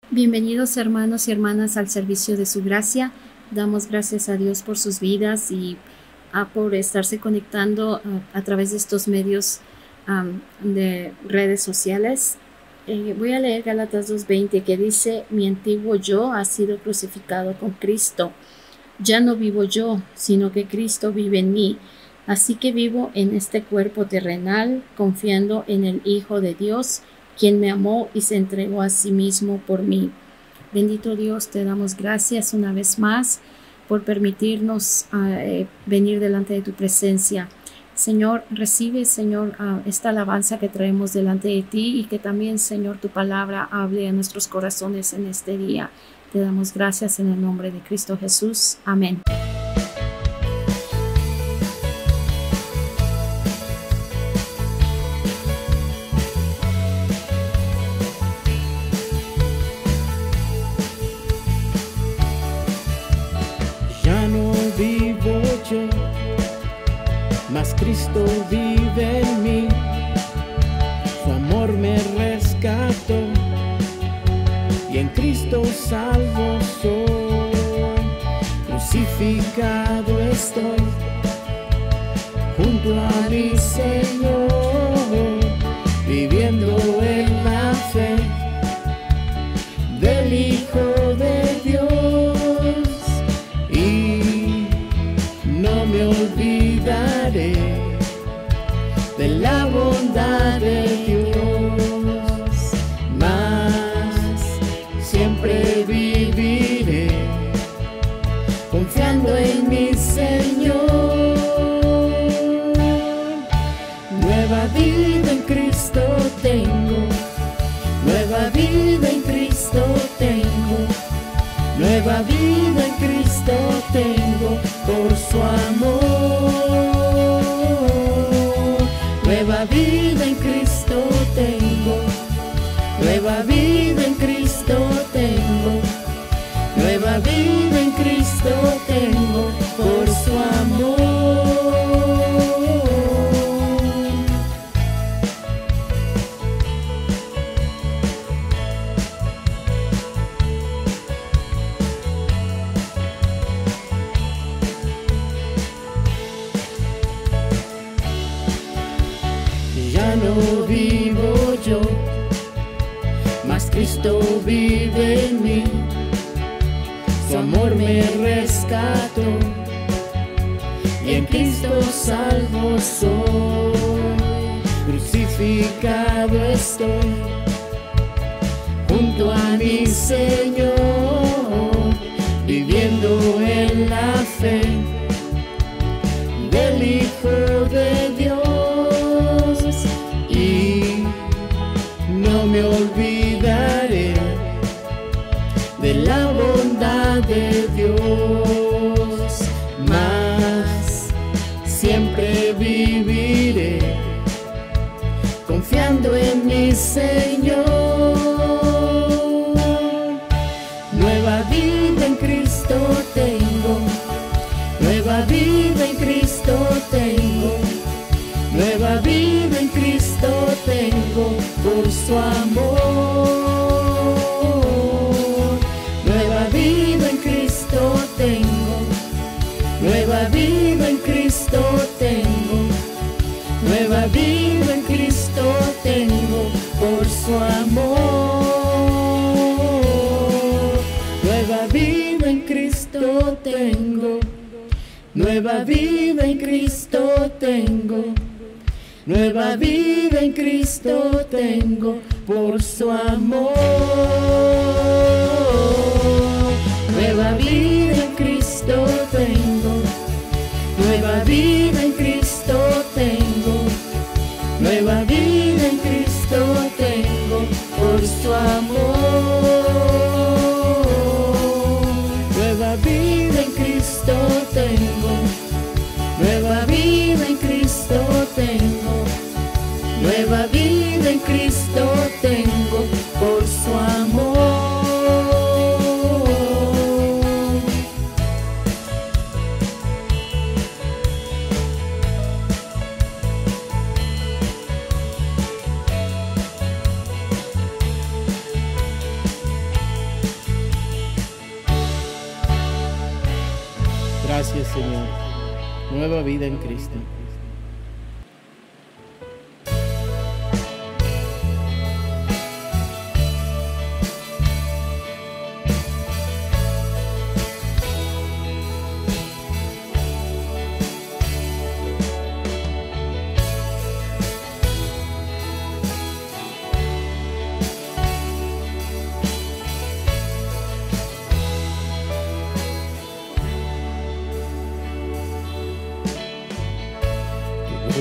Bienvenidos hermanos y hermanas al servicio de su gracia. Damos gracias a Dios por sus vidas y por estarse conectando a través de estos medios de redes sociales. Voy a leer Gálatas 2:20 que dice: mi antiguo yo ha sido crucificado con Cristo. Ya no vivo yo, sino que Cristo vive en mí. Así que vivo en este cuerpo terrenal, confiando en el Hijo de Dios, quien me amó y se entregó a sí mismo por mí. Bendito Dios, te damos gracias una vez más por permitirnos venir delante de tu presencia. Señor, recibe, Señor, esta alabanza que traemos delante de ti y que también, Señor, tu palabra hable a nuestros corazones en este día. Te damos gracias en el nombre de Cristo Jesús. Amén. Ya no vivo yo, mas Cristo vive en mí. Su amor me rescató y en Cristo salvo soy. Crucificado estoy junto a mi Señor, viviendo en la fe del Hijo de Dios, y no me olvidaré de la bondad de Dios, mas siempre viviré confiando en mi Señor. Nueva vida en Cristo tengo, nueva vida en Cristo tengo, nueva vida en Cristo tengo por su amor. Nueva vida en Cristo tengo, nueva vida en Cristo tengo, nueva vida en Cristo tengo por su amor. Ya no vivo yo, mas Cristo vive en mí. Su amor me rescató y en Cristo salvo soy. Crucificado estoy junto a mi Señor, viviendo en la fe del Hijo de Dios, y no me olvidaré de la bondad de Dios, mas siempre viviré confiando en mi Señor. Nueva vida en Cristo tengo, nueva vida en Cristo tengo, nueva vida en Cristo tengo por su amor. Nueva vida en Cristo tengo, nueva vida en Cristo tengo, nueva vida en Cristo tengo por su amor. Nueva vida en Cristo tengo, nueva vida en Cristo tengo, nueva vida en Cristo tengo por su amor. Nueva vida en Cristo tengo, nueva vida en Cristo tengo, nueva vida en Cristo tengo por su amor. Nueva vida en Cristo tengo, nueva vida en Cristo tengo, nueva vida en Cristo tengo por su amor. Gracias, Señor. Nueva vida en Cristo.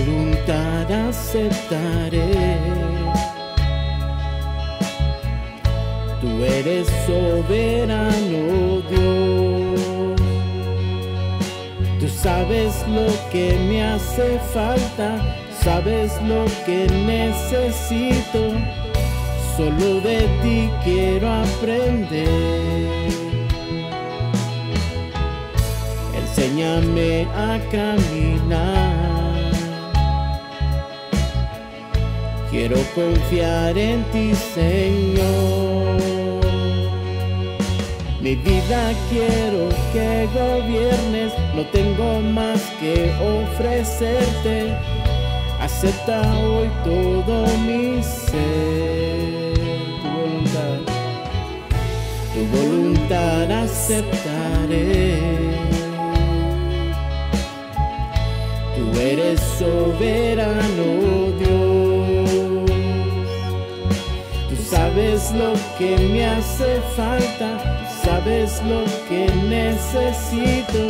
Voluntad aceptaré. Tú eres soberano Dios. Tú sabes lo que me hace falta, sabes lo que necesito. Solo de ti quiero aprender. Enséñame a caminar. Quiero confiar en ti, Señor. Mi vida quiero que gobiernes, no tengo más que ofrecerte. Acepta hoy todo mi ser. Tu voluntad aceptaré. Tú eres soberano Dios. Tú sabes lo que me hace falta, sabes lo que necesito.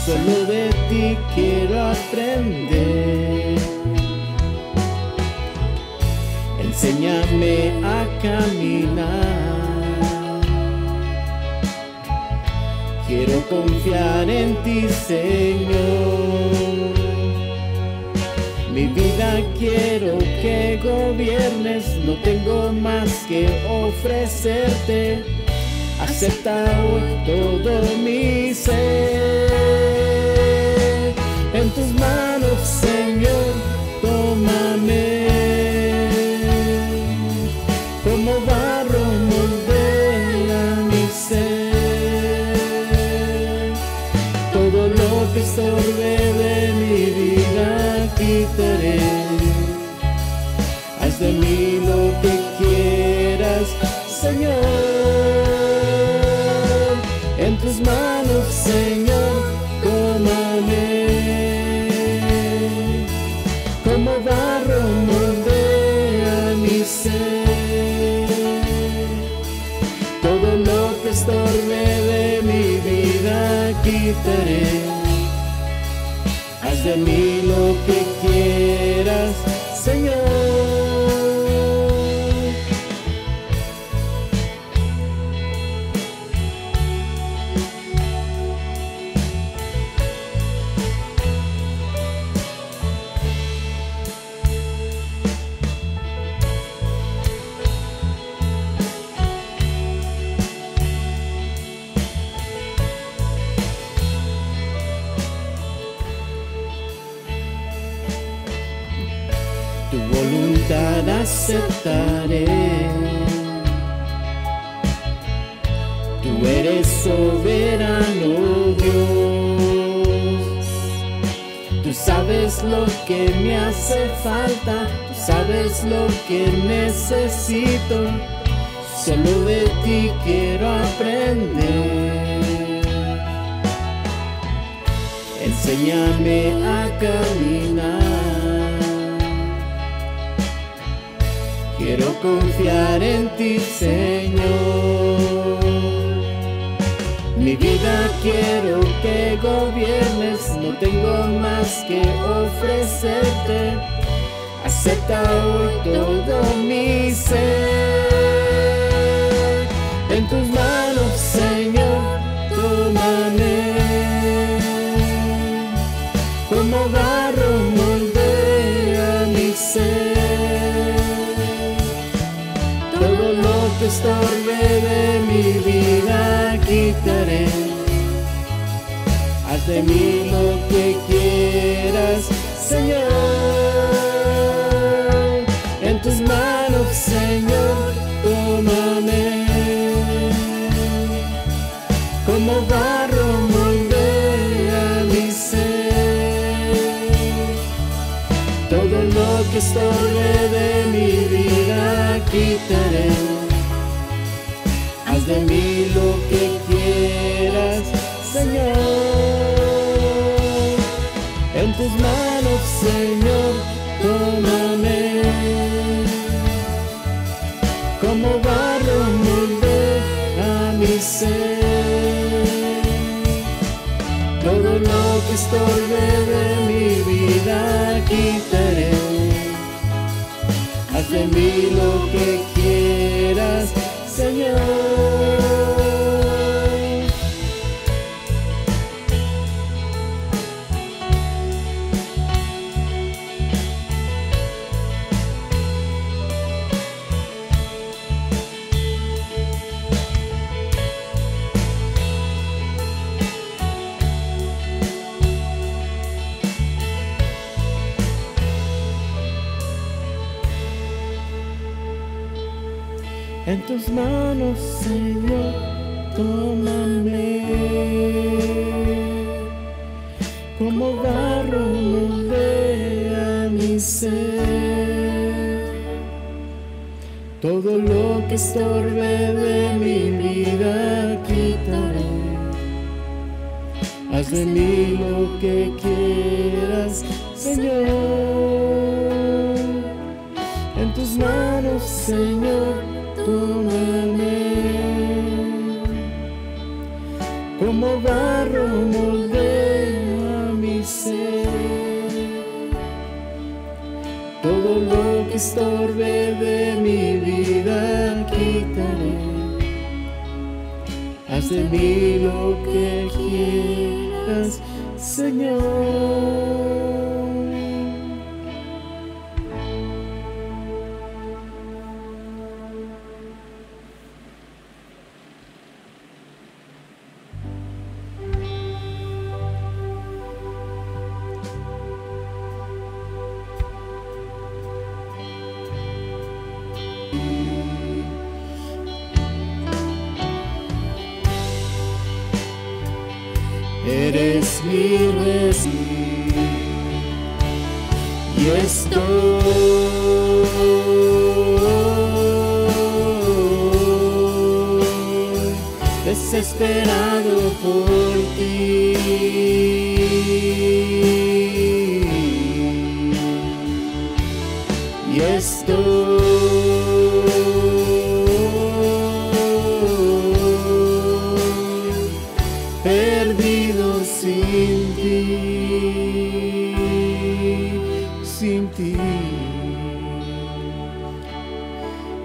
Solo de ti quiero aprender. Enséñame a caminar. Quiero confiar en ti, Señor. Mi vida quiero que gobiernes, no tengo más que ofrecerte. Acepta hoy todo mi ser. En tus manos, Señor, tómame. Como barro moldea mi ser. Todo lo que estorbe de mi vida quitaré. Haz de mí lo que quieras, Señor. En tus manos, Señor, tómame. Como barro moldea mi ser. Todo lo que estorbe de mi vida quitaré. Haz de mí lo que quieras, Señor. Tu voluntad aceptaré. Tú eres soberano Dios. Tú sabes lo que me hace falta, tú sabes lo que necesito. Solo de ti quiero aprender. Enséñame a caminar. Quiero confiar en ti, Señor. Mi vida quiero que gobiernes, no tengo más que ofrecerte. Acepta hoy todo mi ser. En tus manos, Señor, tómame. Como barro moldea mi ser. Todo lo que estorbe de mi vida quitaré. Haz de mí lo que quieras, Señor. En tus manos, Señor, tómame. Como barro moldea quitaré. Haz de mí lo que quieras, Señor. En tus manos, Señor, tómame. Como barro molde a mi ser. Todo lo que estorbe de mi vida quitaré. Haz de mí lo que quieras, Señor. En tus manos, Señor, tómame. Como barro moldea mi ser. Todo lo que estorbe de mi vida quitaré. Haz de mí lo que quieras, Señor. En tus manos, Señor, tómame. Como barro moldea mi ser. Todo lo que estorbe de mi vida quitaré. Haz de mí lo que quieras, Señor. Eres mi refugio y estoy desesperado por ti. Y estoy perdido sin ti, sin ti.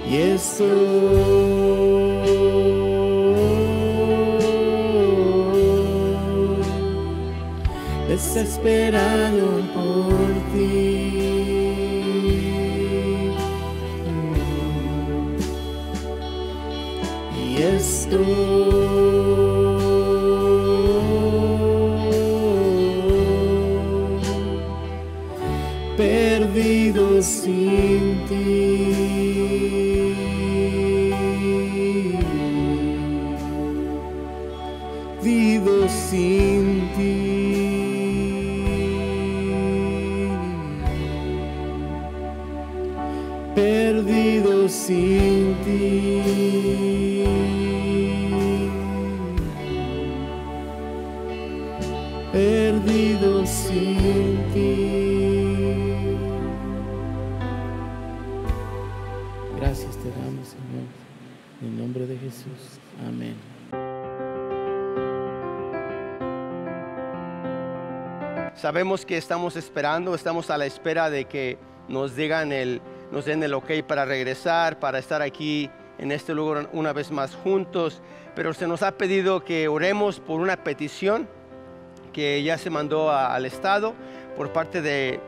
Y estoy desesperado por ti. Y estoy perdido sin ti. Perdido sin ti. Perdido sin ti. Perdido sin ti. Gracias te damos, Señor, en el nombre de Jesús. Amén. Sabemos que estamos a la espera de que nos den el ok para regresar, para estar aquí en este lugar una vez más juntos. Pero se nos ha pedido que oremos por una petición que ya se mandó al Estado por parte de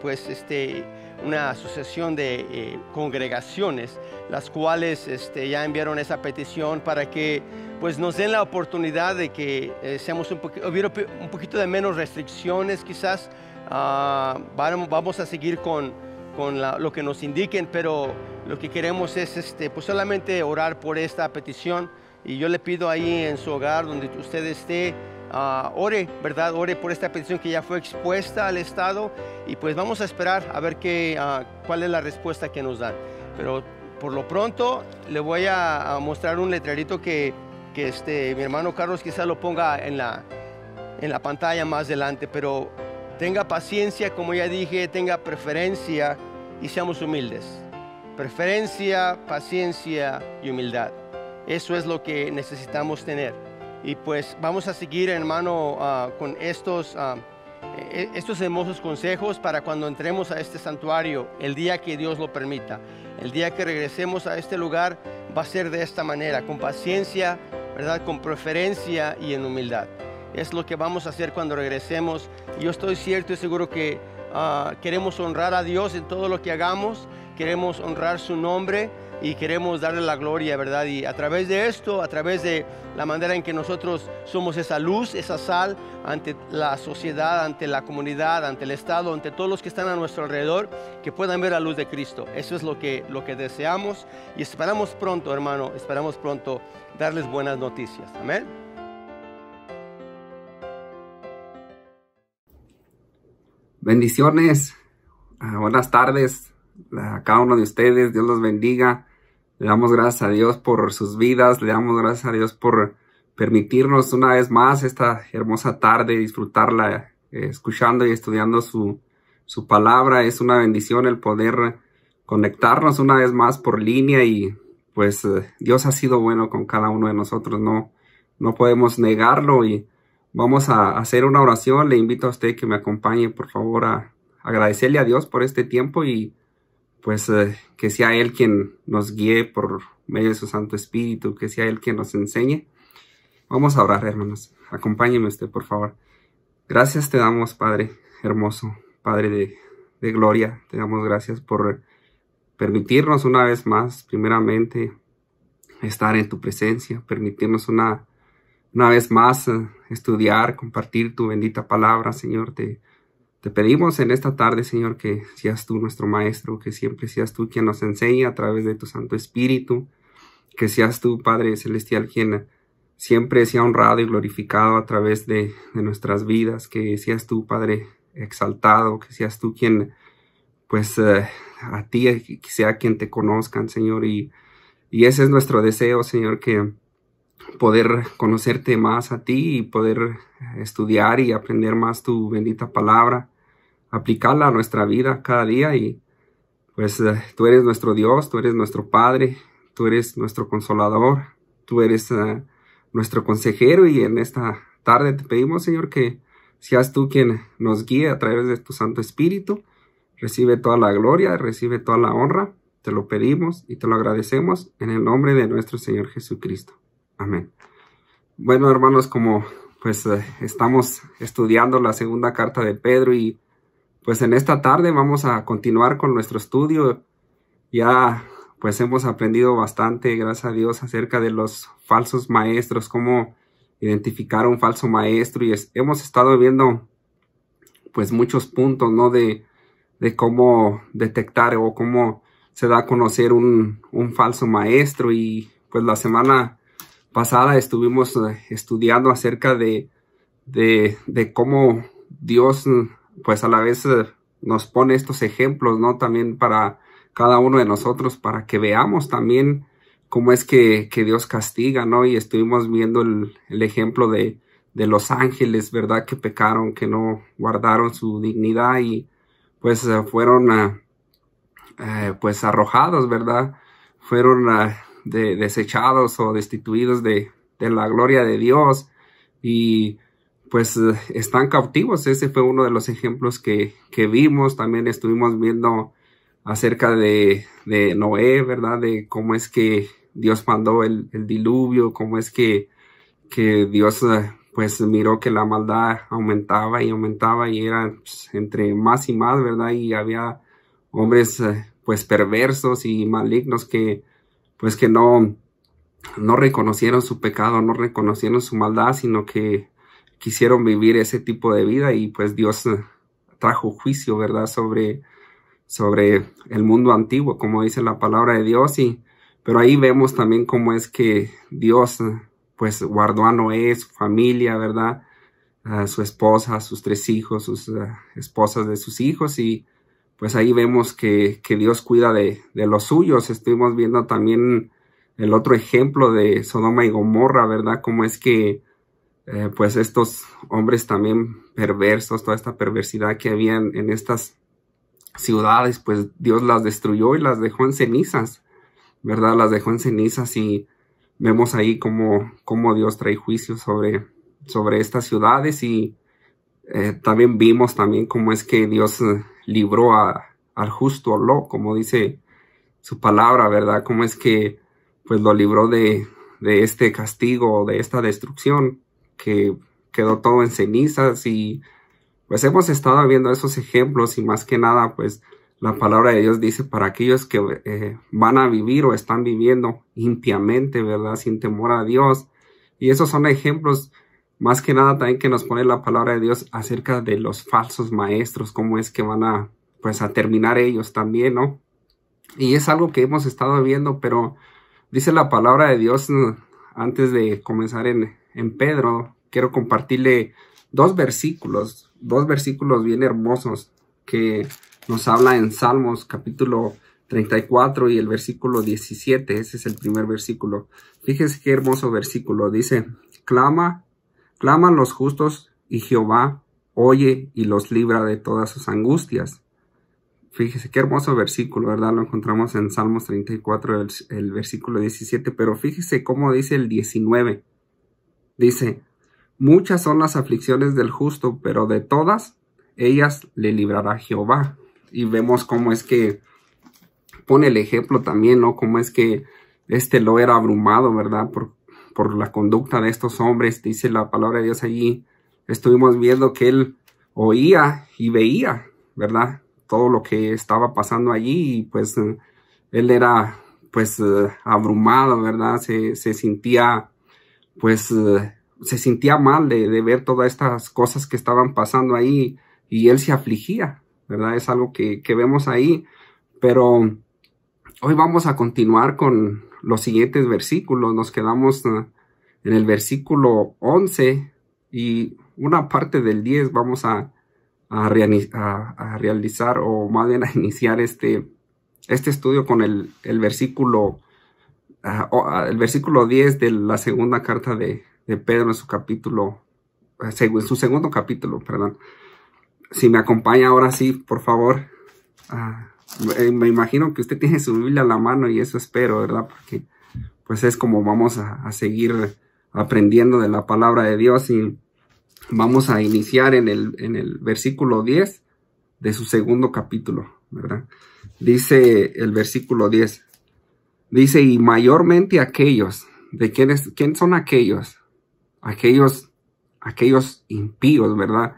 una asociación de congregaciones, las cuales ya enviaron esa petición para que pues nos den la oportunidad de que seamos hubiera un poquito de menos restricciones quizás. Vamos a seguir con lo que nos indiquen, pero lo que queremos es pues solamente orar por esta petición. Y yo le pido ahí en su hogar, donde usted esté, ore, ¿verdad? Ore por esta petición que ya fue expuesta al Estado, y pues vamos a esperar a ver cuál es la respuesta que nos dan. Pero por lo pronto le voy a mostrar un letrerito que mi hermano Carlos quizá lo ponga en la pantalla más adelante, pero tenga paciencia, como ya dije, tenga preferencia y seamos humildes. Preferencia, paciencia y humildad. Eso es lo que necesitamos tener. Y pues vamos a seguir, hermano, con estos hermosos consejos para cuando entremos a este santuario, el día que Dios lo permita. El día que regresemos a este lugar va a ser de esta manera, con paciencia, ¿verdad? Con preferencia y en humildad. Es lo que vamos a hacer cuando regresemos. Yo estoy cierto y seguro que queremos honrar a Dios en todo lo que hagamos. Queremos honrar su nombre y queremos darle la gloria, ¿verdad? Y a través de esto, a través de la manera en que nosotros somos esa luz, esa sal ante la sociedad, ante la comunidad, ante el Estado, ante todos los que están a nuestro alrededor, que puedan ver la luz de Cristo. Eso es lo que deseamos y esperamos pronto, hermano, esperamos pronto darles buenas noticias. Amén. Bendiciones, buenas tardes a cada uno de ustedes. Dios los bendiga. Le damos gracias a Dios por sus vidas. Le damos gracias a Dios por permitirnos una vez más esta hermosa tarde disfrutarla escuchando y estudiando su palabra. Es una bendición el poder conectarnos una vez más por línea y pues Dios ha sido bueno con cada uno de nosotros. No podemos negarlo y vamos a hacer una oración. Le invito a usted que me acompañe, por favor, a agradecerle a Dios por este tiempo y pues que sea Él quien nos guíe por medio de su Santo Espíritu, que sea Él quien nos enseñe. Vamos a orar, hermanos. Acompáñeme usted, por favor. Gracias te damos, Padre hermoso, Padre de gloria. Te damos gracias por permitirnos una vez más, primeramente, estar en tu presencia, permitirnos una vez más estudiar, compartir tu bendita palabra, Señor. Te pedimos en esta tarde, Señor, que seas tú nuestro Maestro, que siempre seas tú quien nos enseñe a través de tu Santo Espíritu, que seas tú, Padre Celestial, quien siempre sea honrado y glorificado a través de nuestras vidas, que seas tú, Padre, exaltado, que seas tú quien, pues, a ti sea quien te conozcan, Señor, y ese es nuestro deseo, Señor, que poder conocerte más a ti y poder estudiar y aprender más tu bendita palabra, aplicarla a nuestra vida cada día y pues tú eres nuestro Dios, tú eres nuestro Padre, tú eres nuestro Consolador, tú eres nuestro consejero y en esta tarde te pedimos, Señor, que seas tú quien nos guíe a través de tu Santo Espíritu. Recibe toda la gloria, recibe toda la honra, te lo pedimos y te lo agradecemos en el nombre de nuestro Señor Jesucristo. Amén. Bueno, hermanos, como pues estamos estudiando la segunda carta de Pedro y pues en esta tarde vamos a continuar con nuestro estudio. Ya pues hemos aprendido bastante, gracias a Dios, acerca de los falsos maestros, cómo identificar a un falso maestro y hemos estado viendo pues muchos puntos, ¿no? De cómo detectar o cómo se da a conocer un falso maestro y pues la semana pasada estuvimos estudiando acerca de cómo Dios pues a la vez nos pone estos ejemplos, ¿no? También para cada uno de nosotros, para que veamos también cómo es que Dios castiga, ¿no? Y estuvimos viendo el ejemplo de los ángeles, ¿verdad? Que pecaron, que no guardaron su dignidad y pues fueron pues arrojados, ¿verdad? Fueron desechados o destituidos de la gloria de Dios y pues están cautivos. Ese fue uno de los ejemplos que vimos. También estuvimos viendo acerca de Noé, ¿verdad? De cómo es que Dios mandó el diluvio, cómo es que Dios pues miró que la maldad aumentaba y aumentaba y era pues, entre más y más, ¿verdad? Y había hombres pues perversos y malignos que pues que no reconocieron su pecado, no reconocieron su maldad, sino que quisieron vivir ese tipo de vida y pues Dios trajo juicio, ¿verdad? Sobre el mundo antiguo, como dice la palabra de Dios. Pero ahí vemos también cómo es que Dios pues guardó a Noé, su familia, ¿verdad? A su esposa, sus 3 hijos, sus esposas de sus hijos y pues ahí vemos que Dios cuida de los suyos. Estuvimos viendo también el otro ejemplo de Sodoma y Gomorra, ¿verdad? Cómo es que pues estos hombres también perversos, toda esta perversidad que había en estas ciudades, pues Dios las destruyó y las dejó en cenizas, ¿verdad? Las dejó en cenizas, y vemos ahí cómo Dios trae juicio sobre estas ciudades. Y también vimos también cómo es que Dios libró al justo Lot, como dice su palabra, ¿verdad? Cómo es que pues lo libró de este castigo, de esta destrucción, que quedó todo en cenizas. Y pues hemos estado viendo esos ejemplos, y más que nada pues la palabra de Dios dice para aquellos que van a vivir o están viviendo impiamente, ¿verdad? Sin temor a Dios. Y esos son ejemplos más que nada también que nos pone la palabra de Dios acerca de los falsos maestros, cómo es que van a terminar ellos también, ¿no? Y es algo que hemos estado viendo, pero dice la palabra de Dios, antes de comenzar en Pedro, quiero compartirle dos versículos bien hermosos que nos habla en Salmos capítulo 34 y el versículo 17. Ese es el primer versículo. Fíjese qué hermoso versículo. Dice: claman los justos y Jehová oye y los libra de todas sus angustias. Fíjese qué hermoso versículo, ¿verdad? Lo encontramos en Salmos 34, el versículo 17, pero fíjese cómo dice el 19. Dice: muchas son las aflicciones del justo, pero de todas ellas le librará Jehová. Y vemos cómo es que pone el ejemplo también, ¿no? Cómo es que Lot era abrumado, ¿verdad? Por la conducta de estos hombres. Dice la palabra de Dios allí. Estuvimos viendo que él oía y veía, ¿verdad? Todo lo que estaba pasando allí, y pues él era pues abrumado, ¿verdad? Se sentía mal de ver todas estas cosas que estaban pasando ahí, y él se afligía, ¿verdad? Es algo que vemos ahí. Pero hoy vamos a continuar con los siguientes versículos. Nos quedamos en el versículo 11 y una parte del 10 vamos a realizar, o más bien a iniciar este estudio con el versículo 10 de la segunda carta de Pedro, en su capítulo, en su segundo capítulo, perdón. Si me acompaña ahora sí, por favor. Me imagino que usted tiene su Biblia a la mano, y eso espero, ¿verdad? Porque pues es como vamos a seguir aprendiendo de la palabra de Dios. Y vamos a iniciar en el versículo 10 de su segundo capítulo, ¿verdad? Dice el versículo 10. Dice: y mayormente aquellos. ¿Quién son aquellos? Aquellos impíos, ¿verdad?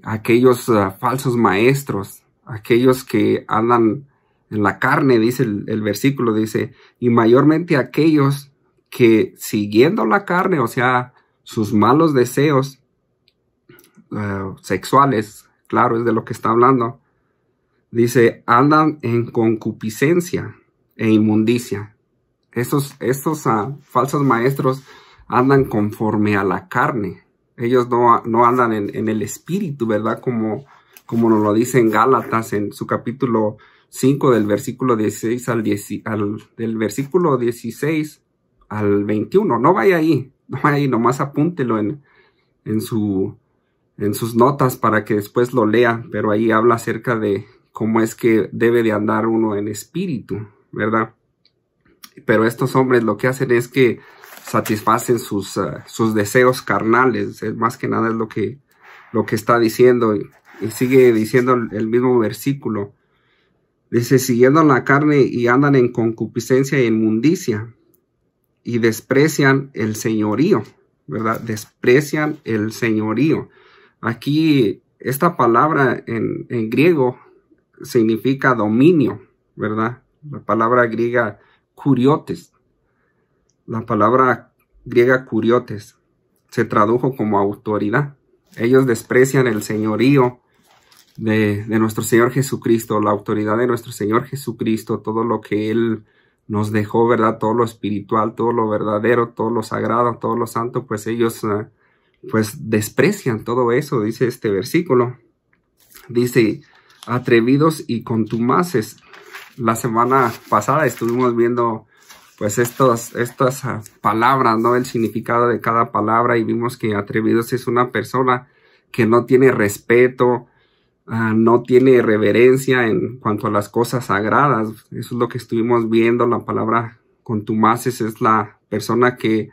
Aquellos falsos maestros, aquellos que andan en la carne, dice el versículo, dice: y mayormente aquellos que siguiendo la carne, o sea, sus malos deseos sexuales, claro, es de lo que está hablando, dice, andan en concupiscencia e inmundicia. Estos falsos maestros andan conforme a la carne. Ellos no andan en el espíritu, ¿verdad? Como nos lo dice en Gálatas, en su capítulo 5, del versículo 16 del versículo 16 al 21. No vaya ahí, nomás apúntelo en sus notas para que después lo lea, pero ahí habla acerca de cómo es que debe de andar uno en espíritu, ¿verdad? Pero estos hombres lo que hacen es que satisfacen sus deseos carnales. Más que nada es lo que está diciendo, y sigue diciendo el mismo versículo. Dice: siguiendo la carne y andan en concupiscencia e inmundicia, y desprecian el señorío, ¿verdad? Desprecian el señorío. Aquí esta palabra en griego significa dominio, ¿verdad? La palabra griega kuriotes. La palabra griega kuriotes se tradujo como autoridad. Ellos desprecian el señorío de nuestro Señor Jesucristo, la autoridad de nuestro Señor Jesucristo, todo lo que Él nos dejó, ¿verdad? Todo lo espiritual, todo lo verdadero, todo lo sagrado, todo lo santo, pues ellos pues desprecian todo eso, dice este versículo. Dice: atrevidos y contumaces. La semana pasada estuvimos viendo pues estas palabras, ¿no? El significado de cada palabra, y vimos que atrevidos es una persona que no tiene respeto, no tiene reverencia en cuanto a las cosas sagradas. Eso es lo que estuvimos viendo. La palabra contumaces es la persona que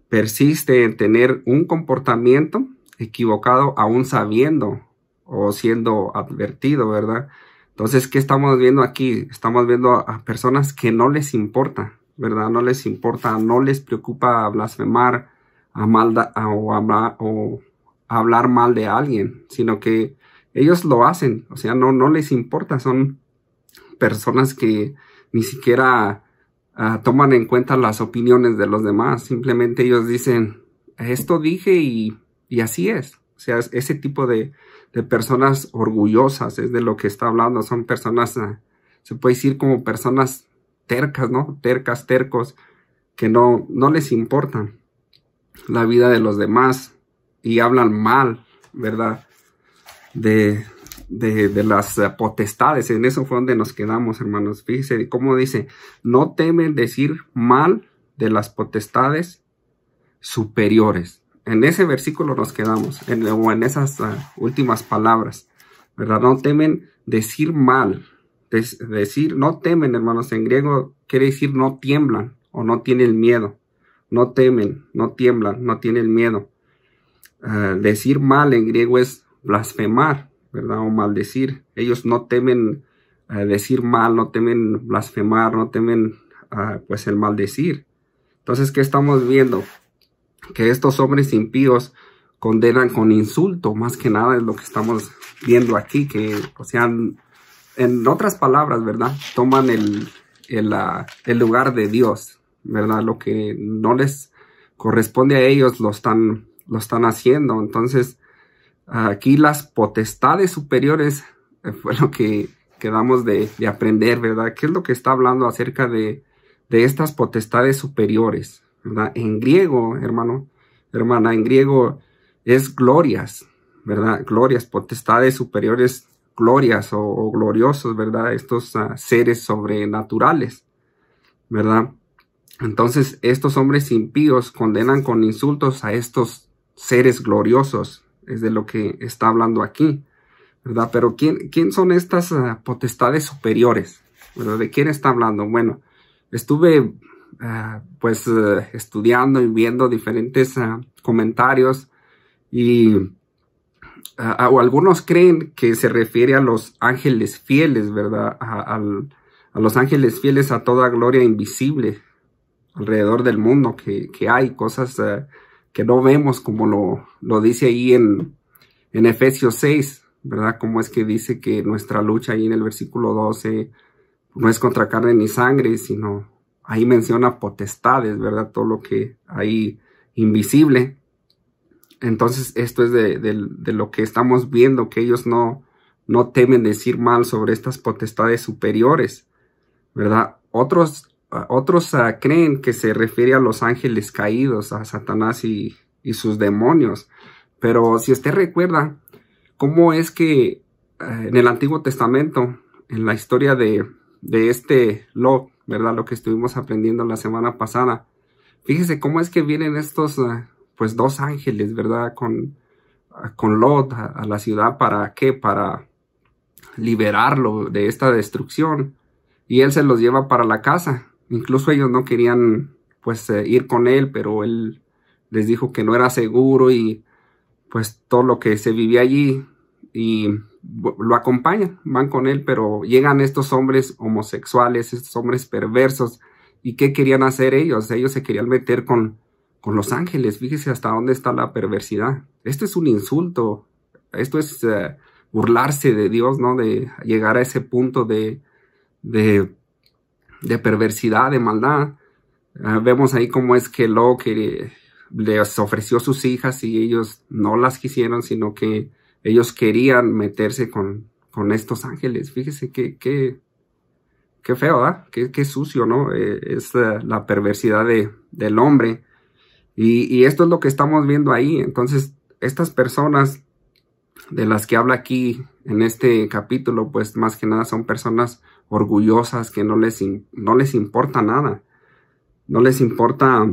persiste en tener un comportamiento equivocado aún sabiendo o siendo advertido, ¿verdad? Entonces, ¿qué estamos viendo aquí? Estamos viendo a personas que no les importa, ¿verdad? No les importa, no les preocupa blasfemar o hablar mal de alguien, sino que ellos lo hacen. O sea, no les importa. Son personas que ni siquiera toman en cuenta las opiniones de los demás. Simplemente ellos dicen, esto dije y así es. O sea, ese tipo de personas orgullosas es de lo que está hablando. Son personas, se puede decir como personas tercas, ¿no? Tercos, que no les importa la vida de los demás y hablan mal, ¿verdad? De las potestades. En eso fue donde nos quedamos, hermanos. Fíjense cómo dice, no temen decir mal de las potestades superiores. En ese versículo nos quedamos, o en esas últimas palabras, ¿verdad? No temen decir mal. Decir, no temen, hermanos, en griego quiere decir no tiemblan o no tienen miedo. No temen, no tiemblan, no tienen miedo. Decir mal en griego es blasfemar, ¿verdad? O maldecir. Ellos no temen decir mal, no temen blasfemar, no temen pues el maldecir. Entonces, ¿qué estamos viendo? Que estos hombres impíos condenan con insulto, más que nada es lo que estamos viendo aquí, que, o sea, en otras palabras, ¿verdad? Toman el lugar de Dios, ¿verdad? Lo que no les corresponde a ellos lo están haciendo. Entonces, aquí las potestades superiores fue lo que quedamos de aprender, ¿verdad? ¿Qué es lo que está hablando acerca de estas potestades superiores, ¿verdad? En griego, hermana, en griego es glorias, ¿verdad? Glorias, potestades superiores, glorias o gloriosos, ¿verdad? Estos seres sobrenaturales, ¿verdad? Entonces, estos hombres impíos condenan con insultos a estos seres gloriosos, es de lo que está hablando aquí, ¿verdad? Pero ¿quién son estas potestades superiores? ¿Verdad? ¿De quién está hablando? Bueno, estuve estudiando y viendo diferentes comentarios y o algunos creen que se refiere a los ángeles fieles, ¿verdad? A los ángeles fieles, a toda gloria invisible alrededor del mundo, que hay cosas que no vemos, como lo dice ahí en Efesios 6, ¿verdad? Como es que dice que nuestra lucha ahí en el versículo 12 no es contra carne ni sangre, sino ahí menciona potestades, ¿verdad? Todo lo que hay invisible. Entonces, esto es de lo que estamos viendo, que ellos no temen decir mal sobre estas potestades superiores, ¿verdad? Otros creen que se refiere a los ángeles caídos, a Satanás y sus demonios. Pero si usted recuerda cómo es que en el Antiguo Testamento, en la historia de este Lot, ¿verdad? Lo que estuvimos aprendiendo la semana pasada. Fíjese cómo es que vienen estos dos ángeles, ¿verdad? Con Lot a la ciudad. ¿Para qué? Para liberarlo de esta destrucción. Y él se los lleva para la casa. Incluso ellos no querían ir con él, pero él les dijo que no era seguro y pues todo lo que se vivía allí, y lo acompañan, van con él, pero llegan estos hombres homosexuales, estos hombres perversos. ¿Y qué querían hacer ellos? Ellos se querían meter con los ángeles. Fíjese hasta dónde está la perversidad. Esto es un insulto. Esto es burlarse de Dios, ¿no? De llegar a ese punto de perversidad, de maldad. Vemos ahí cómo es que les ofreció sus hijas y ellos no las quisieron, sino que ellos querían meterse con estos ángeles. Fíjese qué feo, ¿verdad? Qué sucio, ¿no? Es la perversidad del hombre. Y esto es lo que estamos viendo ahí. Entonces, estas personas las que habla aquí en este capítulo, pues más que nada son personas orgullosas que no les importa nada. No les importa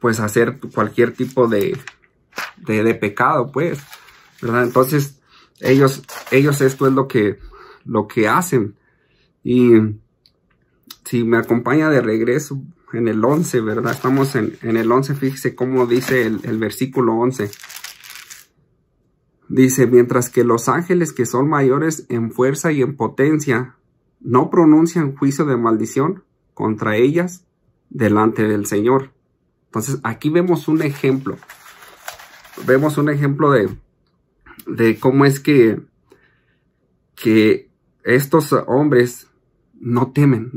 pues hacer cualquier tipo de pecado, pues, ¿verdad? Entonces ellos esto es lo que hacen. Y si me acompaña de regreso en el 11, ¿verdad? Estamos en el 11, fíjese cómo dice el versículo 11. Dice, mientras que los ángeles que son mayores en fuerza y en potencia no pronuncian juicio de maldición contra ellas delante del Señor. Entonces aquí vemos un ejemplo. Vemos un ejemplo de cómo es que estos hombres no temen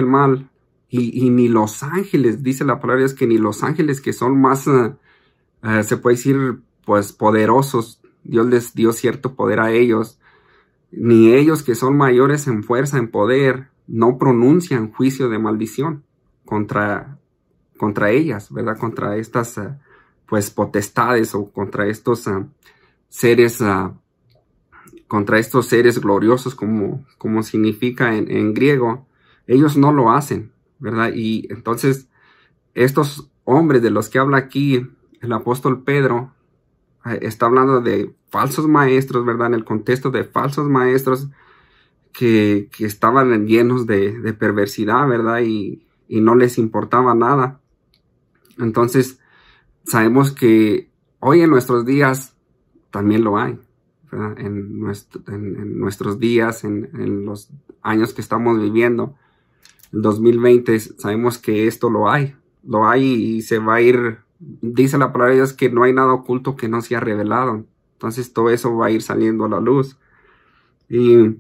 mal. Y ni los ángeles, dice la palabra, es que ni los ángeles que son más, se puede decir, pues poderosos, Dios les dio cierto poder a ellos, ni ellos que son mayores en fuerza, en poder, no pronuncian juicio de maldición contra ellas, ¿verdad? Contra estas, pues, potestades o contra estos seres, contra estos seres gloriosos, como significa en griego. Ellos no lo hacen, ¿verdad? Y entonces estos hombres de los que habla aquí el apóstol Pedro, está hablando de falsos maestros, ¿verdad? En el contexto de falsos maestros que estaban llenos de perversidad, ¿verdad? Y no les importaba nada. Entonces, sabemos que hoy en nuestros días también lo hay, ¿verdad? En nuestros días, en los años que estamos viviendo, el 2020, sabemos que esto lo hay y se va a ir. Dice la palabra de Dios que no hay nada oculto que no sea revelado. Entonces todo eso va a ir saliendo a la luz. Y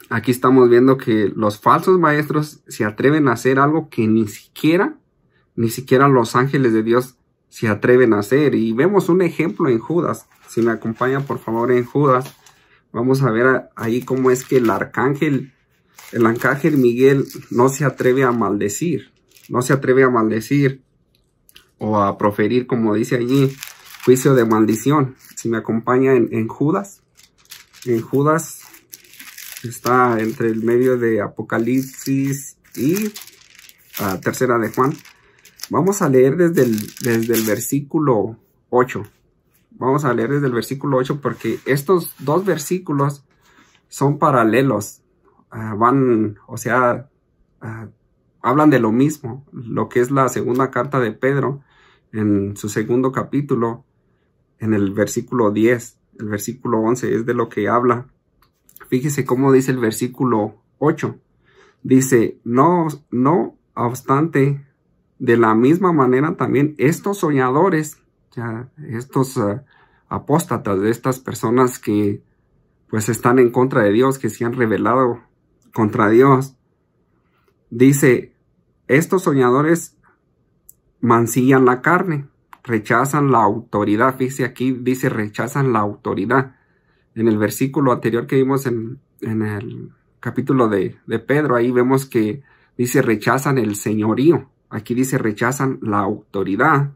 aquí estamos viendo que los falsos maestros se atreven a hacer algo que ni siquiera los ángeles de Dios se atreven a hacer. Y vemos un ejemplo en Judas. Si me acompaña por favor en Judas, vamos a ver ahí cómo es que el arcángel Miguel no se atreve a maldecir. No se atreve a maldecir o a proferir, como dice allí, juicio de maldición. Si me acompaña en Judas. En Judas está entre el medio de Apocalipsis y tercera de Juan. Vamos a leer desde el versículo 8. Vamos a leer desde el versículo 8 porque estos dos versículos son paralelos. Hablan de lo mismo, lo que es la segunda carta de Pedro, en su segundo capítulo, en el versículo 10, el versículo 11 es de lo que habla. Fíjese cómo dice el versículo 8. Dice, no obstante, de la misma manera también estos soñadores, estos apóstatas, de estas personas que pues están en contra de Dios, que se han rebelado contra Dios, dice, estos soñadores mancillan la carne, rechazan la autoridad. Fíjese aquí, dice rechazan la autoridad. En el versículo anterior que vimos en el capítulo de Pedro, ahí vemos que dice rechazan el señorío. Aquí dice rechazan la autoridad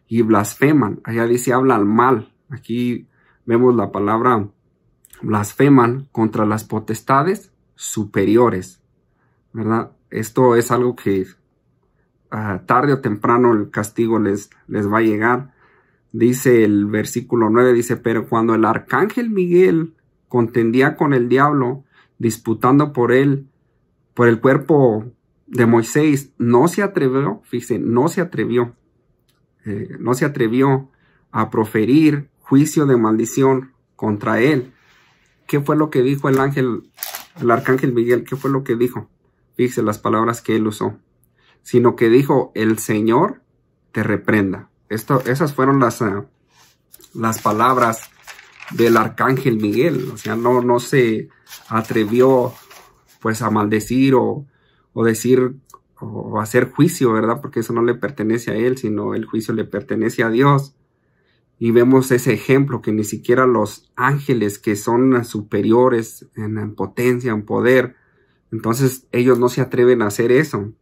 y blasfeman. Allá dice hablan mal. Aquí vemos la palabra blasfeman contra las potestades superiores, ¿verdad? Esto es algo que tarde o temprano el castigo les va a llegar. Dice el versículo 9, dice, pero cuando el arcángel Miguel contendía con el diablo, disputando por el cuerpo de Moisés, no se atrevió a proferir juicio de maldición contra él. ¿Qué fue lo que dijo el arcángel Miguel? ¿Qué fue lo que dijo? Fíjese las palabras que él usó. Sino que dijo, el Señor te reprenda. Esas fueron las palabras del arcángel Miguel. O sea, no se atrevió pues a maldecir o decir o hacer juicio, ¿verdad? Porque eso no le pertenece a él, sino el juicio le pertenece a Dios. Y vemos ese ejemplo que ni siquiera los ángeles que son superiores en potencia, en poder, entonces ellos no se atreven a hacer eso,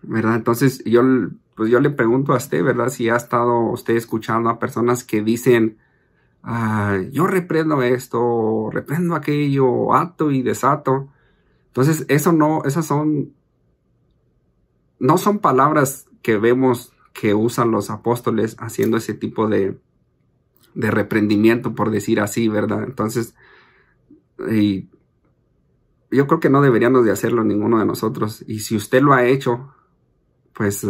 ¿verdad? Entonces yo le pregunto a usted, ¿verdad? Si ha estado usted escuchando a personas que dicen yo reprendo esto, reprendo aquello, ato y desato. Entonces, esas no son palabras que vemos que usan los apóstoles haciendo ese tipo de reprendimiento, por decir así, ¿verdad? Entonces, yo creo que no deberíamos de hacerlo ninguno de nosotros. Y si usted lo ha hecho, pues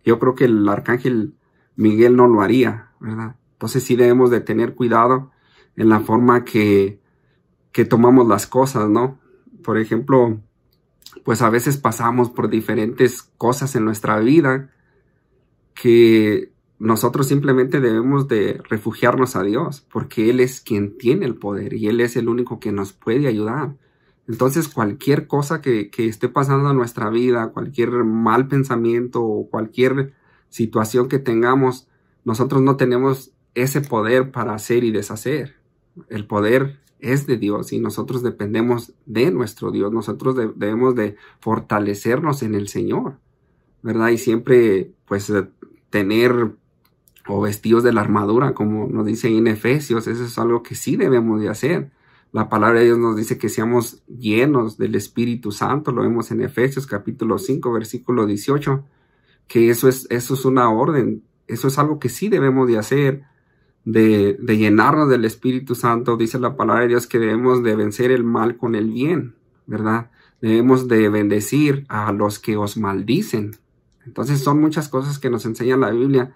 yo creo que el arcángel Miguel no lo haría, ¿verdad? Entonces sí debemos de tener cuidado en la forma que tomamos las cosas, ¿no? Por ejemplo, pues a veces pasamos por diferentes cosas en nuestra vida que nosotros simplemente debemos de refugiarnos a Dios, porque Él es quien tiene el poder y Él es el único que nos puede ayudar. Entonces cualquier cosa que esté pasando en nuestra vida, cualquier mal pensamiento o cualquier situación que tengamos, nosotros no tenemos ese poder para hacer y deshacer. El poder es de Dios y nosotros dependemos de nuestro Dios. Nosotros debemos de fortalecernos en el Señor, ¿verdad? Y siempre pues tener o vestidos de la armadura, como nos dice en Efesios. Eso es algo que sí debemos de hacer. La palabra de Dios nos dice que seamos llenos del Espíritu Santo. Lo vemos en Efesios capítulo 5, versículo 18. Que eso es una orden. Eso es algo que sí debemos de hacer. De llenarnos del Espíritu Santo. Dice la palabra de Dios que debemos de vencer el mal con el bien, ¿verdad? Debemos de bendecir a los que os maldicen. Entonces son muchas cosas que nos enseña la Biblia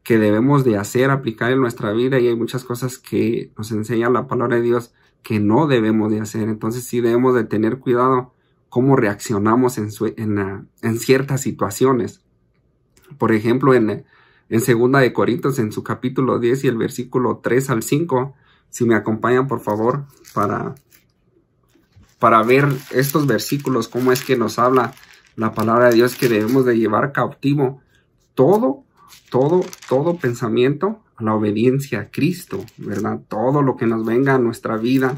que debemos de hacer, aplicar en nuestra vida, y hay muchas cosas que nos enseña la palabra de Dios que no debemos de hacer. Entonces sí debemos de tener cuidado cómo reaccionamos en ciertas situaciones. Por ejemplo, en 2 de Corintios, en su capítulo 10 y el versículo 3 al 5, si me acompañan por favor para ver estos versículos, cómo es que nos habla la palabra de Dios que debemos de llevar cautivo todo pensamiento a la obediencia a Cristo, ¿verdad? Todo lo que nos venga a nuestra vida,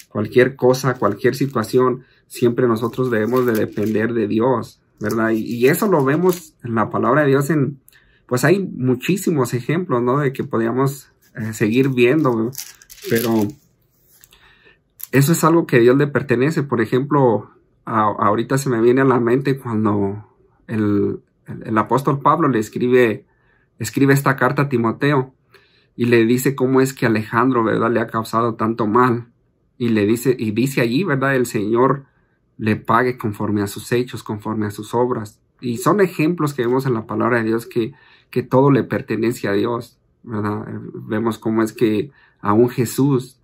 cualquier cosa, cualquier situación, siempre nosotros debemos de depender de Dios, ¿verdad? Y eso lo vemos en la palabra de Dios. Pues hay muchísimos ejemplos, ¿no? De que podríamos seguir viendo, pero eso es algo que a Dios le pertenece. Por ejemplo, ahorita se me viene a la mente cuando el apóstol Pablo le escribe esta carta a Timoteo y le dice cómo es que Alejandro, ¿verdad?, le ha causado tanto mal, y dice allí, ¿verdad?, el Señor le pague conforme a sus hechos, conforme a sus obras. Y son ejemplos que vemos en la palabra de Dios que todo le pertenece a Dios, ¿verdad? Vemos cómo es que aún Jesús,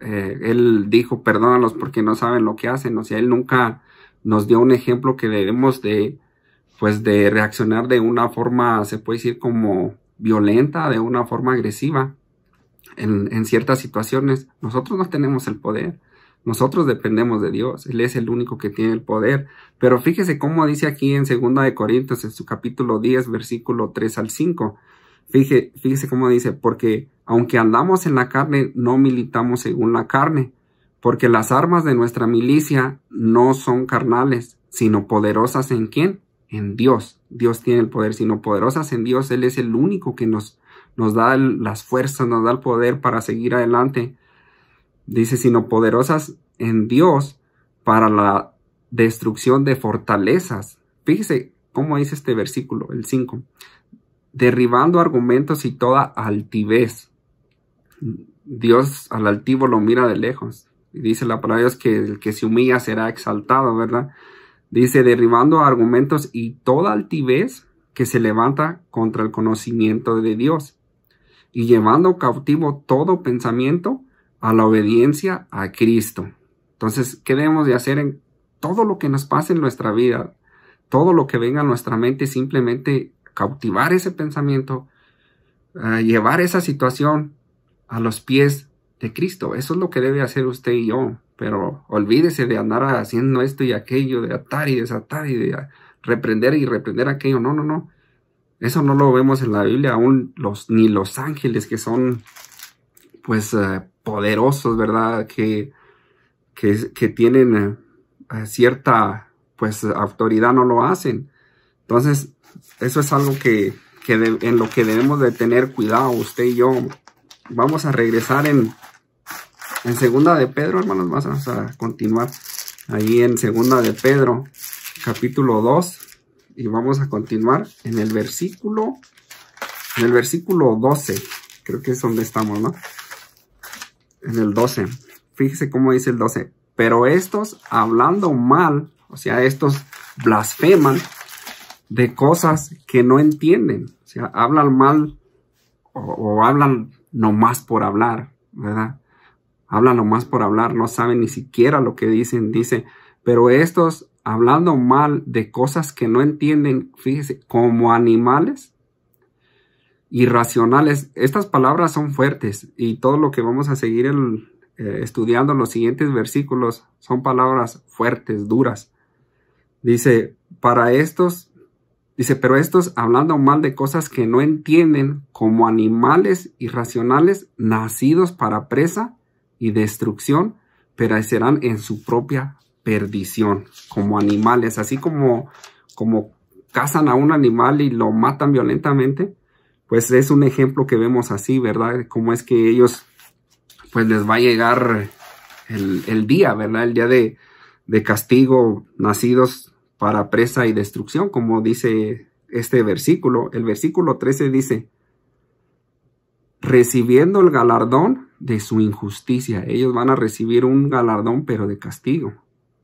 Él dijo, perdónalos porque no saben lo que hacen. O sea, Él nunca nos dio un ejemplo que debemos de reaccionar de una forma, se puede decir, como violenta, de una forma agresiva en ciertas situaciones. Nosotros no tenemos el poder. Nosotros dependemos de Dios. Él es el único que tiene el poder. Pero fíjese cómo dice aquí en 2 de Corintios, en su capítulo 10, versículo 3 al 5. Fíjese cómo dice, porque aunque andamos en la carne, no militamos según la carne, porque las armas de nuestra milicia no son carnales, sino poderosas ¿en quién? En Dios. Dios tiene el poder, sino poderosas en Dios. Él es el único que nos da las fuerzas, nos da el poder para seguir adelante. Dice, sino poderosas en Dios para la destrucción de fortalezas. Fíjese cómo dice este versículo, el 5. Derribando argumentos y toda altivez. Dios al altivo lo mira de lejos. Y dice la palabra de Dios que el que se humilla será exaltado, ¿verdad? Dice, derribando argumentos y toda altivez que se levanta contra el conocimiento de Dios. Y llevando cautivo todo pensamiento a la obediencia a Cristo. Entonces, ¿qué debemos de hacer en todo lo que nos pase en nuestra vida? Todo lo que venga a nuestra mente, simplemente cautivar ese pensamiento, llevar esa situación a los pies de Cristo. Eso es lo que debe hacer usted y yo. Pero olvídese de andar haciendo esto y aquello, de atar y desatar y de reprender aquello. No. Eso no lo vemos en la Biblia. Aún ni los ángeles, que son pues poderosos, ¿verdad? Que tienen cierta pues autoridad, no lo hacen. Entonces, eso es algo en lo que debemos de tener cuidado usted y yo. vamos a regresar en segunda de Pedro, hermanos. Vamos a continuar ahí en segunda de Pedro, capítulo 2. Y vamos a continuar en el versículo 12. Creo que es donde estamos, ¿no? En el 12. Fíjese cómo dice el 12. Pero estos, hablando mal, o sea, estos blasfeman de cosas que no entienden. O sea, hablan mal o hablan nomás por hablar, ¿verdad? Hablan nomás por hablar, no saben ni siquiera lo que dicen. Dice, pero estos, hablando mal de cosas que no entienden, fíjese, como animales irracionales. Estas palabras son fuertes y todo lo que vamos a seguir estudiando en los siguientes versículos son palabras fuertes, duras. Dice, pero estos, hablando mal de cosas que no entienden, como animales irracionales, nacidos para presa y destrucción, perecerán en su propia perdición. Como animales, así como cazan a un animal y lo matan violentamente, pues es un ejemplo que vemos así, ¿verdad? Como es que ellos, pues les va a llegar el día, ¿verdad? El día de castigo, nacidos para presa y destrucción, como dice este versículo. El versículo 13 dice, recibiendo el galardón de su injusticia. Ellos van a recibir un galardón, pero de castigo.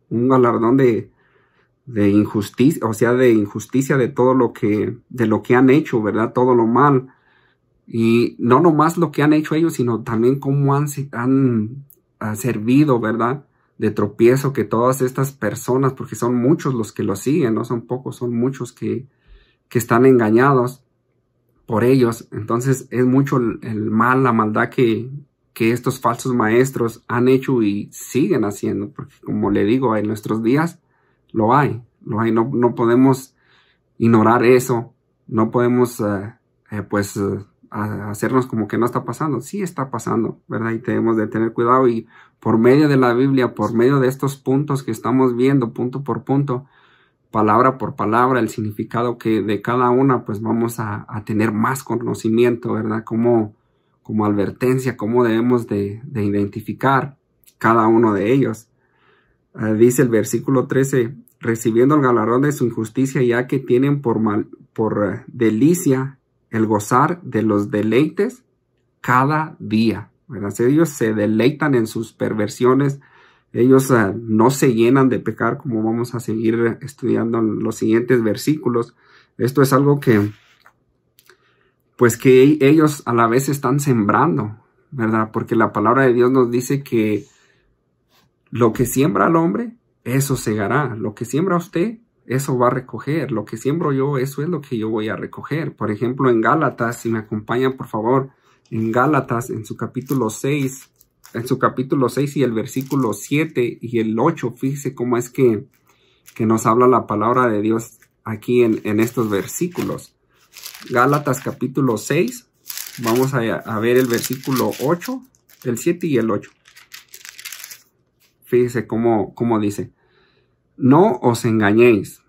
Un galardón de injusticia, o sea, de injusticia de todo lo que han hecho, ¿verdad? Todo lo mal. Y no nomás lo que han hecho ellos, sino también cómo han servido, ¿verdad? De tropiezo que todas estas personas, porque son muchos los que lo siguen, no son pocos, son muchos que están engañados por ellos. Entonces es mucho el mal, la maldad que estos falsos maestros han hecho y siguen haciendo, porque como le digo, en nuestros días lo hay, no podemos ignorar eso, no podemos hacernos como que no está pasando. Sí está pasando, ¿verdad? Y tenemos de tener cuidado, y por medio de la Biblia, por medio de estos puntos que estamos viendo, punto por punto, palabra por palabra, el significado que de cada una, pues vamos a tener más conocimiento, ¿verdad? Como advertencia, cómo debemos de identificar cada uno de ellos. Dice el versículo 13, recibiendo el galardón de su injusticia, ya que tienen por delicia el gozar de los deleites cada día, ¿verdad? Ellos se deleitan en sus perversiones, ellos no se llenan de pecar, como vamos a seguir estudiando en los siguientes versículos. Esto es algo que ellos a la vez están sembrando, ¿verdad? Porque la palabra de Dios nos dice que lo que siembra el hombre, eso segará. Lo que siembra usted, eso va a recoger. Lo que siembro yo, eso es lo que yo voy a recoger. Por ejemplo, en Gálatas, si me acompañan, por favor, en Gálatas, en su capítulo 6 y el versículo 7 y el 8, fíjese cómo es que nos habla la palabra de Dios aquí en estos versículos. Gálatas capítulo 6, vamos a ver el versículo 8, el 7 y el 8. Fíjese cómo dice, no os engañéis.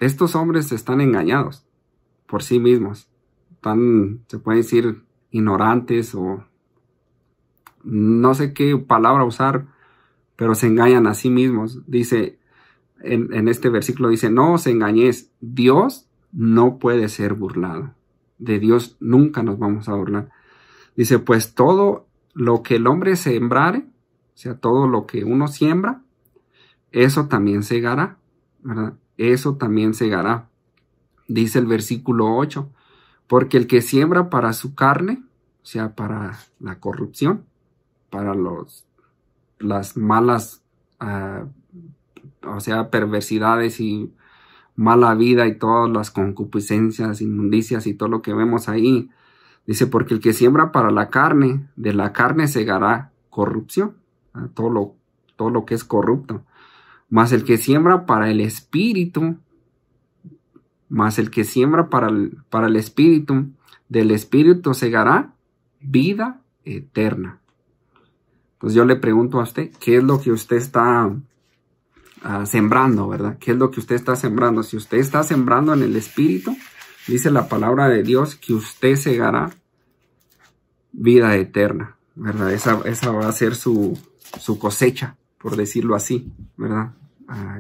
Estos hombres están engañados por sí mismos. Están, se puede decir, ignorantes o no sé qué palabra usar, pero se engañan a sí mismos. Dice, en este versículo dice, no os engañéis. Dios no puede ser burlado. De Dios nunca nos vamos a burlar. Dice, pues todo lo que el hombre sembrare, o sea, todo lo que uno siembra, eso también segará, ¿verdad? Eso también segará. Dice el versículo 8, porque el que siembra para su carne, o sea, para la corrupción, para las malas, o sea, perversidades y mala vida y todas las concupiscencias, inmundicias y todo lo que vemos ahí. Dice, porque el que siembra para la carne, de la carne segará corrupción, todo lo que es corrupto. Mas el que siembra para el espíritu, para el espíritu, del espíritu segará vida eterna. Pues yo le pregunto a usted, ¿qué es lo que usted está sembrando, verdad? ¿Qué es lo que usted está sembrando? Si usted está sembrando en el espíritu, dice la palabra de Dios que usted segará vida eterna, ¿verdad? Esa va a ser su cosecha, por decirlo así, ¿verdad?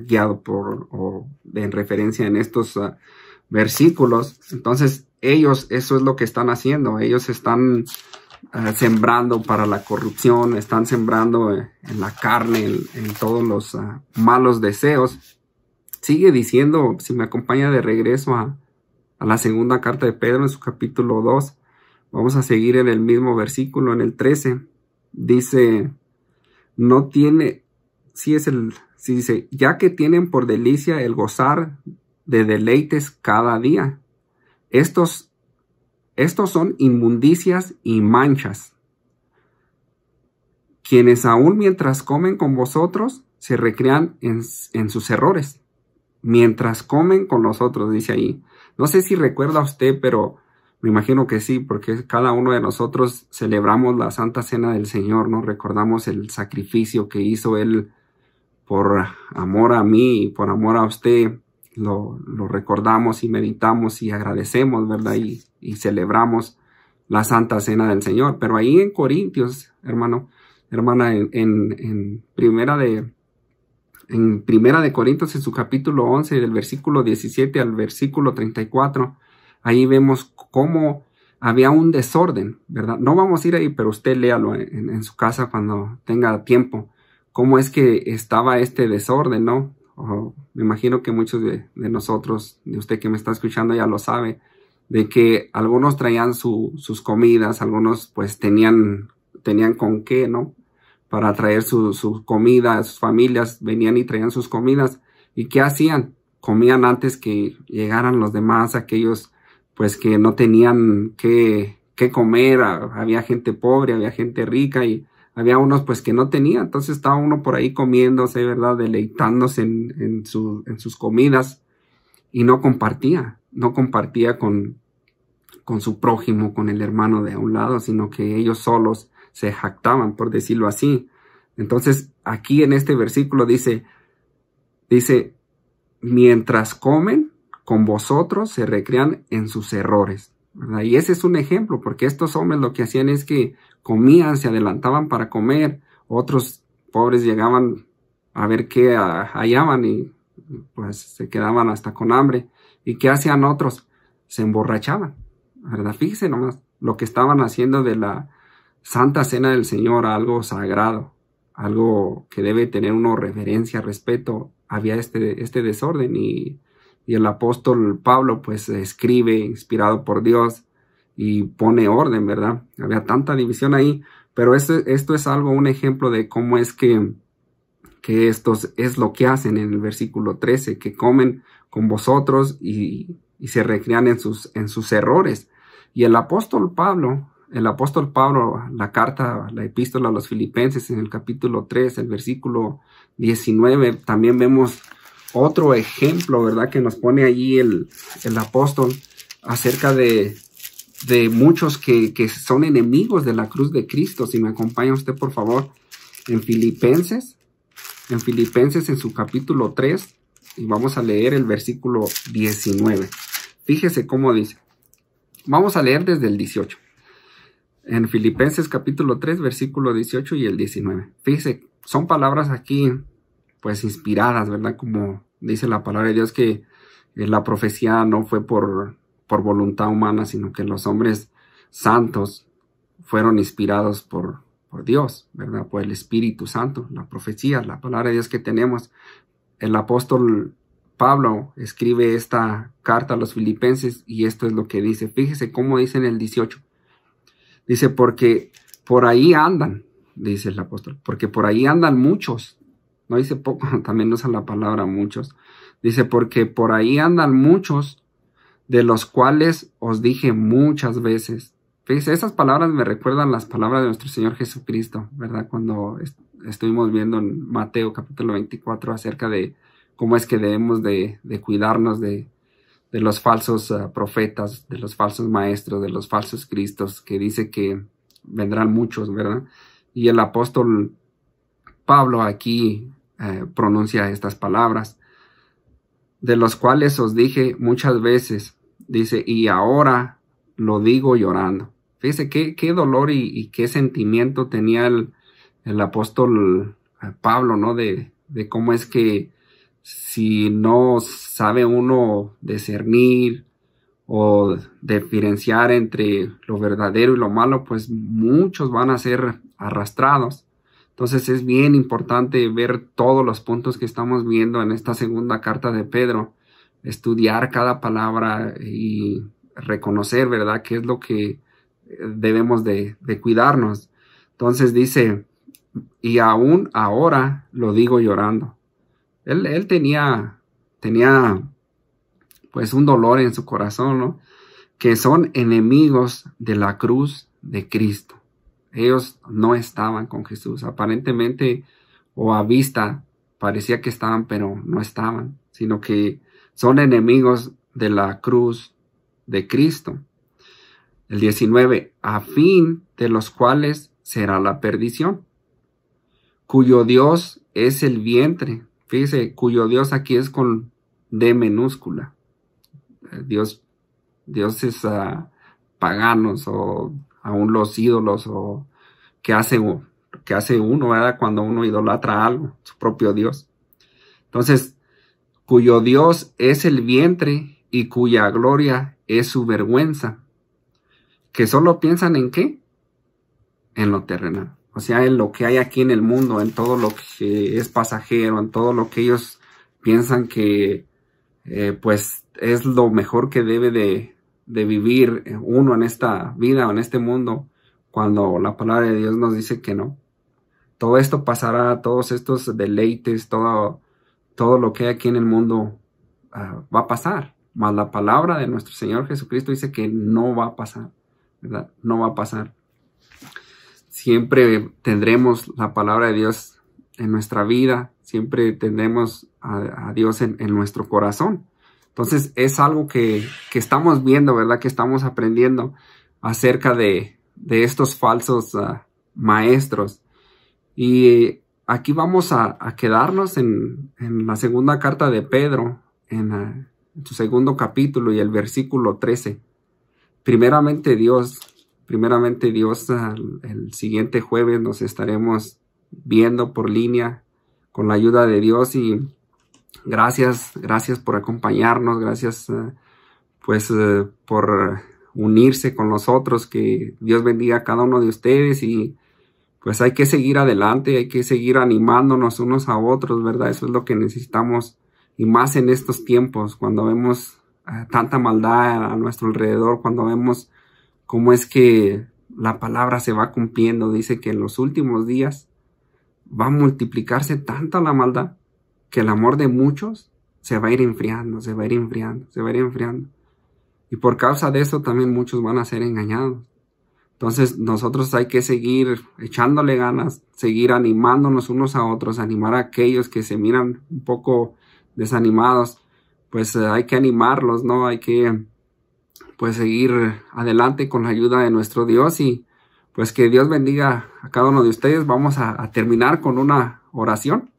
Guiado en referencia en estos versículos. Entonces ellos, eso es lo que están haciendo. Ellos están sembrando para la corrupción, están sembrando en la carne, en todos los malos deseos. Sigue diciendo, si me acompaña de regreso a la segunda carta de Pedro en su capítulo 2, vamos a seguir en el mismo versículo, en el 13, dice, no tiene, dice, ya que tienen por delicia el gozar de deleites cada día. Estos son inmundicias y manchas, quienes aún mientras comen con vosotros se recrean en sus errores. Mientras comen con nosotros, dice ahí. No sé si recuerda usted, pero me imagino que sí, porque cada uno de nosotros celebramos la Santa Cena del Señor, ¿no? Recordamos el sacrificio que hizo Él por amor a mí y por amor a usted. Lo recordamos y meditamos y agradecemos, ¿verdad? Y celebramos la Santa Cena del Señor. Pero ahí en Corintios, hermana, en Primera de Corintios, en su capítulo 11, del versículo 17 al versículo 34, ahí vemos cómo había un desorden, ¿verdad? No vamos a ir ahí, pero usted léalo en su casa cuando tenga tiempo. Cómo es que estaba este desorden, ¿no? Me imagino que muchos de nosotros, de usted que me está escuchando ya lo sabe, de que algunos traían sus comidas, algunos pues tenían con qué, ¿no? Para traer su comida, sus familias venían y traían sus comidas. ¿Y qué hacían? Comían antes que llegaran los demás, aquellos pues que no tenían qué comer. Había gente pobre, había gente rica y había unos pues que no tenían. Entonces estaba uno por ahí comiéndose, ¿verdad? Deleitándose en sus comidas y no compartía con su prójimo, con el hermano de a un lado, sino que ellos solos se jactaban, por decirlo así. Entonces, aquí en este versículo dice, mientras comen con vosotros se recrean en sus errores, ¿verdad? Y ese es un ejemplo, porque estos hombres lo que hacían es que comían, se adelantaban para comer, otros pobres llegaban a ver qué hallaban y pues se quedaban hasta con hambre. ¿Y qué hacían otros? Se emborrachaban, ¿verdad? Fíjese nomás lo que estaban haciendo de la Santa Cena del Señor, algo sagrado, algo que debe tener uno reverencia, respeto. Había este desorden y el apóstol Pablo pues escribe inspirado por Dios y pone orden, ¿verdad? Había tanta división ahí, pero esto es un ejemplo de cómo es que estos es lo que hacen en el versículo 13, que comen con vosotros y se recrean en sus errores. Y el apóstol Pablo, la epístola a los Filipenses en el capítulo 3, el versículo 19, también vemos otro ejemplo, ¿verdad? Que nos pone allí el apóstol acerca de muchos que son enemigos de la cruz de Cristo. Si me acompaña usted, por favor, en Filipenses en su capítulo 3, y vamos a leer el versículo 19. Fíjese cómo dice. Vamos a leer desde el 18. En Filipenses capítulo 3, versículo 18 y el 19. Fíjese, son palabras aquí, pues inspiradas, ¿verdad? Como dice la palabra de Dios, que la profecía no fue por voluntad humana, sino que los hombres santos fueron inspirados por Dios, ¿verdad? Por el Espíritu Santo. La profecía, la palabra de Dios que tenemos. El apóstol Pablo escribe esta carta a los Filipenses y esto es lo que dice. Fíjese cómo dice en el 18. Dice, porque por ahí andan, dice el apóstol, porque por ahí andan muchos. No dice poco, también usa la palabra muchos. Dice, porque por ahí andan muchos, de los cuales os dije muchas veces. Fíjese, esas palabras me recuerdan las palabras de nuestro Señor Jesucristo, ¿verdad? Cuando estuvimos viendo en Mateo capítulo 24 acerca de cómo es que debemos de cuidarnos de los falsos profetas, de los falsos maestros, de los falsos cristos, que dice que vendrán muchos, ¿verdad? Y el apóstol Pablo aquí pronuncia estas palabras, de los cuales os dije muchas veces, dice, y ahora lo digo llorando. Fíjese qué dolor y qué sentimiento tenía el apóstol Pablo, ¿no? De cómo es que si no sabe uno discernir o diferenciar entre lo verdadero y lo malo, pues muchos van a ser arrastrados. Entonces es bien importante ver todos los puntos que estamos viendo en esta segunda carta de Pedro, estudiar cada palabra y reconocer, ¿verdad?, qué es lo que debemos de cuidarnos. Entonces dice, y aún ahora lo digo llorando. Él tenía pues un dolor en su corazón, ¿no? Que son enemigos de la cruz de Cristo. Ellos no estaban con Jesús. Aparentemente o a vista parecía que estaban, pero no estaban, sino que son enemigos de la cruz de Cristo. El 19, a fin de los cuales será la perdición, cuyo Dios es el vientre. Fíjese, cuyo Dios aquí es con D minúscula. Dios es paganos o aún los ídolos o que hace uno, ¿verdad?, cuando uno idolatra algo, su propio Dios. Entonces, cuyo Dios es el vientre y cuya gloria es su vergüenza, que solo piensan ¿en qué? En lo terrenal. O sea, en lo que hay aquí en el mundo, en todo lo que es pasajero, en todo lo que ellos piensan que pues es lo mejor que debe de vivir uno en esta vida o en este mundo, cuando la palabra de Dios nos dice que no. Todo esto pasará, todos estos deleites, todo lo que hay aquí en el mundo va a pasar. Mas la palabra de nuestro Señor Jesucristo dice que no va a pasar, ¿verdad? No va a pasar. Siempre tendremos la palabra de Dios en nuestra vida, siempre tendremos a Dios en nuestro corazón. Entonces es algo que estamos viendo, ¿verdad? Que estamos aprendiendo acerca de estos falsos maestros. Y aquí vamos a quedarnos en la segunda carta de Pedro, en su segundo capítulo y el versículo 13. Primeramente Dios, el siguiente jueves nos estaremos viendo por línea con la ayuda de Dios, y gracias por acompañarnos, gracias por unirse con nosotros. Que Dios bendiga a cada uno de ustedes, y pues hay que seguir adelante, hay que seguir animándonos unos a otros, ¿verdad? Eso es lo que necesitamos, y más en estos tiempos, cuando vemos tanta maldad a nuestro alrededor, cuando vemos cómo es que la palabra se va cumpliendo. Dice que en los últimos días va a multiplicarse tanta la maldad que el amor de muchos se va a ir enfriando, se va a ir enfriando. Y por causa de eso también muchos van a ser engañados. Entonces nosotros hay que seguir echándole ganas, seguir animándonos unos a otros, animar a aquellos que se miran un poco desanimados. Pues hay que animarlos, ¿no? Hay que pues seguir adelante con la ayuda de nuestro Dios, y pues que Dios bendiga a cada uno de ustedes. Vamos a terminar con una oración.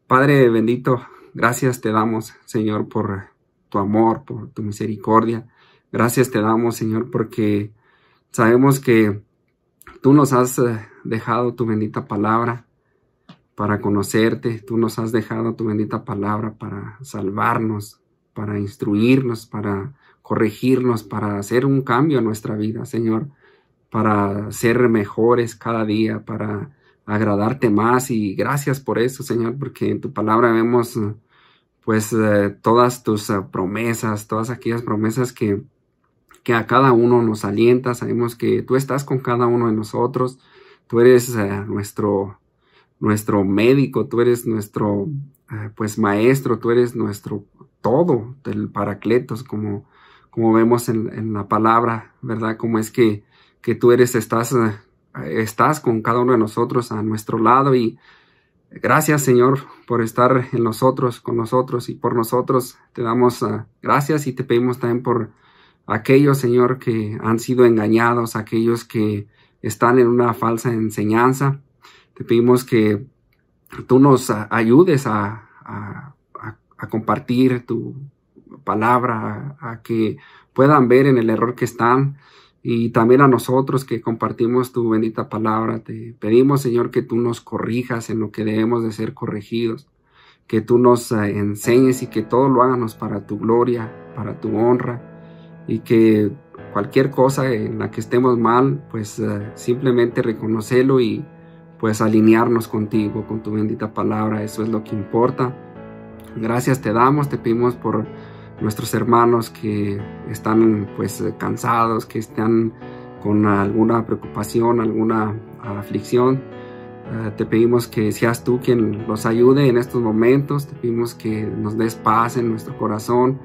Padre bendito, gracias te damos, Señor, por tu amor, por tu misericordia. Gracias te damos, Señor, porque sabemos que tú nos has dejado tu bendita palabra para conocerte. Tú nos has dejado tu bendita palabra para salvarnos, para instruirnos, para corregirnos, para hacer un cambio en nuestra vida, Señor, para ser mejores cada día, para agradarte más. Y gracias por eso, Señor, porque en tu palabra vemos pues todas tus promesas, todas aquellas promesas que a cada uno nos alienta. Sabemos que tú estás con cada uno de nosotros. Tú eres nuestro médico, tú eres nuestro pues maestro, tú eres nuestro todo, del Paracletos, como vemos en la palabra, ¿verdad? Como es que tú estás con cada uno de nosotros a nuestro lado. Y gracias, Señor, por estar en nosotros, con nosotros y por nosotros. Te damos gracias, y te pedimos también por aquellos, Señor, que han sido engañados, aquellos que están en una falsa enseñanza. Te pedimos que tú nos ayudes a compartir tu palabra, a que puedan ver en el error que están, y también a nosotros que compartimos tu bendita palabra. Te pedimos, Señor, que tú nos corrijas en lo que debemos de ser corregidos, que tú nos enseñes y que todo lo háganos para tu gloria, para tu honra, y que cualquier cosa en la que estemos mal, pues simplemente reconocerlo y pues alinearnos contigo, con tu bendita palabra. Eso es lo que importa. Gracias te damos, te pedimos por nuestros hermanos que están pues cansados, que están con alguna preocupación, alguna aflicción. Te pedimos que seas tú quien los ayude en estos momentos. Te pedimos que nos des paz en nuestro corazón,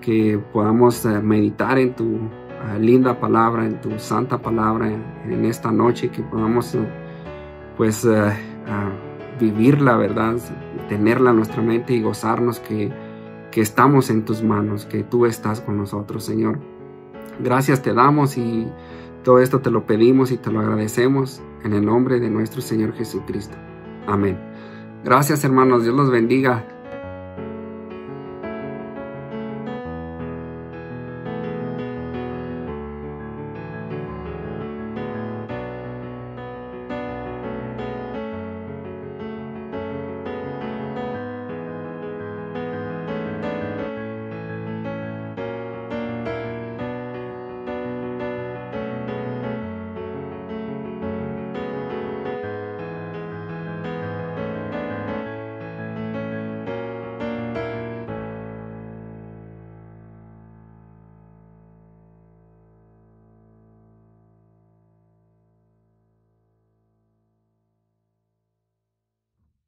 que podamos meditar en tu linda palabra, en tu santa palabra en esta noche, que podamos pues vivirla, ¿verdad? Tenerla en nuestra mente y gozarnos que estamos en tus manos, que tú estás con nosotros, Señor. Gracias te damos y todo esto te lo pedimos y te lo agradecemos en el nombre de nuestro Señor Jesucristo. Amén. Gracias, hermanos. Dios los bendiga.